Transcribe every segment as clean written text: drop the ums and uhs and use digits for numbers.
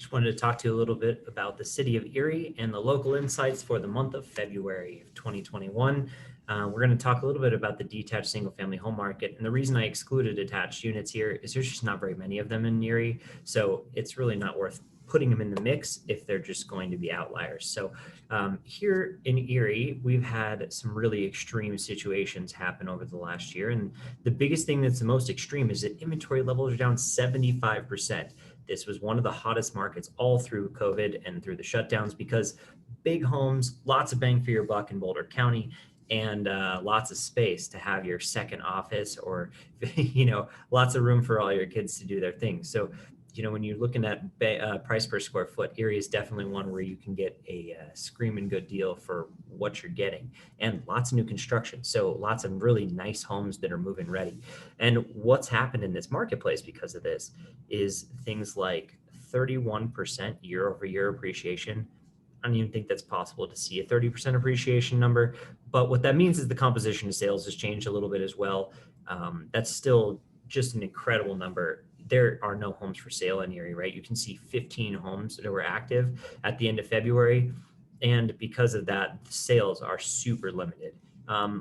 Just wanted to talk to you a little bit about the city of Erie and the local insights for the month of February of 2021. We're going to talk a little bit about the detached single family home market. And the reason I excluded attached units here is there's just not very many of them in Erie. So it's really not worth putting them in the mix if they're just going to be outliers. So here in Erie, we've had some really extreme situations happen over the last year. And the biggest thing that's the most extreme is that inventory levels are down 75%. This was one of the hottest markets all through COVID and through the shutdowns because big homes, lots of bang for your buck in Boulder County, and lots of space to have your second office or, lots of room for all your kids to do their things. So, when you're looking at price per square foot, Erie is definitely one where you can get a screaming good deal for what you're getting, and lots of new construction. So lots of really nice homes that are move-in ready. And what's happened in this marketplace because of this is things like 31% year over year appreciation. I don't even think that's possible to see a 30% appreciation number. But what that means is the composition of sales has changed a little bit as well. That's still just an incredible number. There are no homes for sale in Erie, right? You can see 15 homes that were active at the end of February. And because of that, sales are super limited.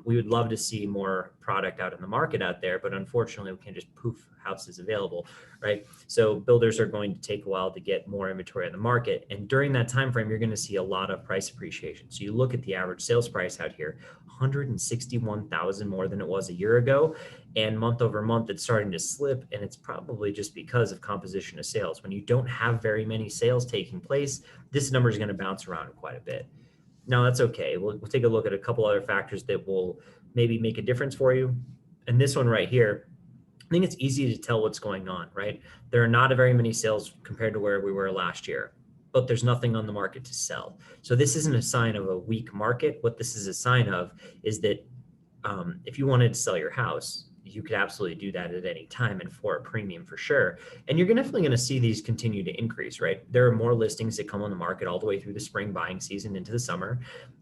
We would love to see more product out in the market out there, but unfortunately, we can't just poof houses available, right? So builders are going to take a while to get more inventory on the market, and during that time frame, you're going to see a lot of price appreciation. So you look at the average sales price out here, 161,000 more than it was a year ago, and month over month, it's starting to slip, and it's probably just because of composition of sales. When you don't have very many sales taking place, this number is going to bounce around quite a bit. No, that's okay. We'll take a look at a couple other factors that will maybe make a difference for you. And this one right here, I think it's easy to tell what's going on, right? There are not very many sales compared to where we were last year, but there's nothing on the market to sell. So this isn't a sign of a weak market. What this is a sign of is that if you wanted to sell your house, you could absolutely do that at any time and for a premium for sure. And you're definitely going to see these continue to increase, right? There are more listings that come on the market all the way through the spring buying season into the summer.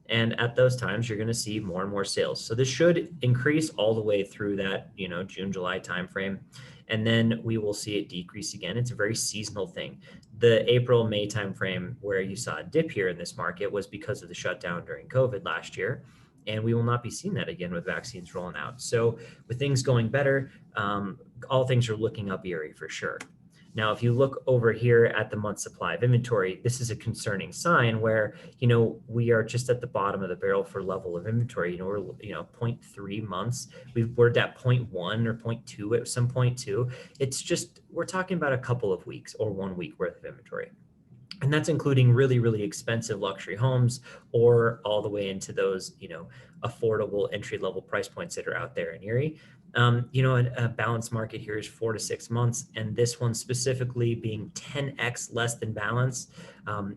And at those times, you're going to see more and more sales. So this should increase all the way through that, June, July timeframe. And then we will see it decrease again. It's a very seasonal thing. The April, May timeframe where you saw a dip here in this market was because of the shutdown during COVID last year. And we will not be seeing that again with vaccines rolling out. So with things going better, all things are looking up Erie for sure. Now, if you look over here at the month supply of inventory, this is a concerning sign where, we are just at the bottom of the barrel for level of inventory. We're, 0.3 months. We're at 0.1 or 0.2 at some point too. It's just, we're talking about a couple of weeks or 1 week worth of inventory. And that's including really, really expensive luxury homes or all the way into those, affordable entry level price points that are out there in Erie. A balanced market here is 4 to 6 months. And this one specifically being 10x less than balanced,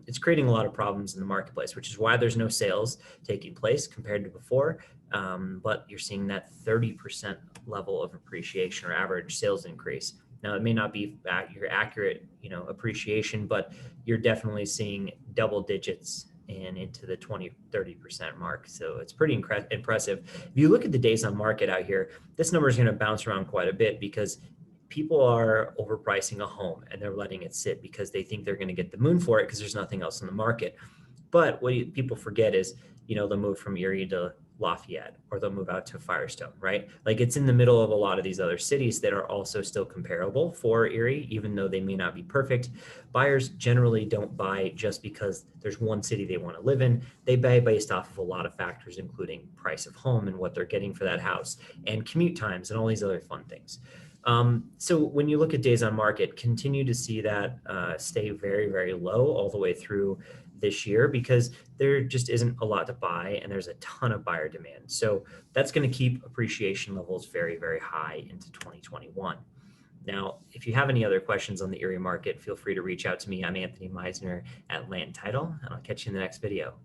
it's creating a lot of problems in the marketplace, which is why there's no sales taking place compared to before. But you're seeing that 30% level of appreciation or average sales increase. Now, it may not be your accurate, appreciation, but you're definitely seeing double digits and into the 20-30% mark. So it's pretty impressive. If you look at the days on market out here, this number is going to bounce around quite a bit because people are overpricing a home and they're letting it sit because they think they're going to get the moon for it because there's nothing else in the market. But what people forget is, they'll move from Erie to Lafayette or they'll move out to Firestone, right? Like it's in the middle of a lot of these other cities that are also still comparable for Erie, even though they may not be perfect. Buyers generally don't buy just because there's one city they want to live in. They buy based off of a lot of factors, including price of home and what they're getting for that house and commute times and all these other fun things. So when you look at days on market, continue to see that stay very, very low all the way through this year because there just isn't a lot to buy and there's a ton of buyer demand. So that's going to keep appreciation levels very, very high into 2021. Now, if you have any other questions on the Erie market, feel free to reach out to me. I'm Anthony Meisner at Land Title, and I'll catch you in the next video.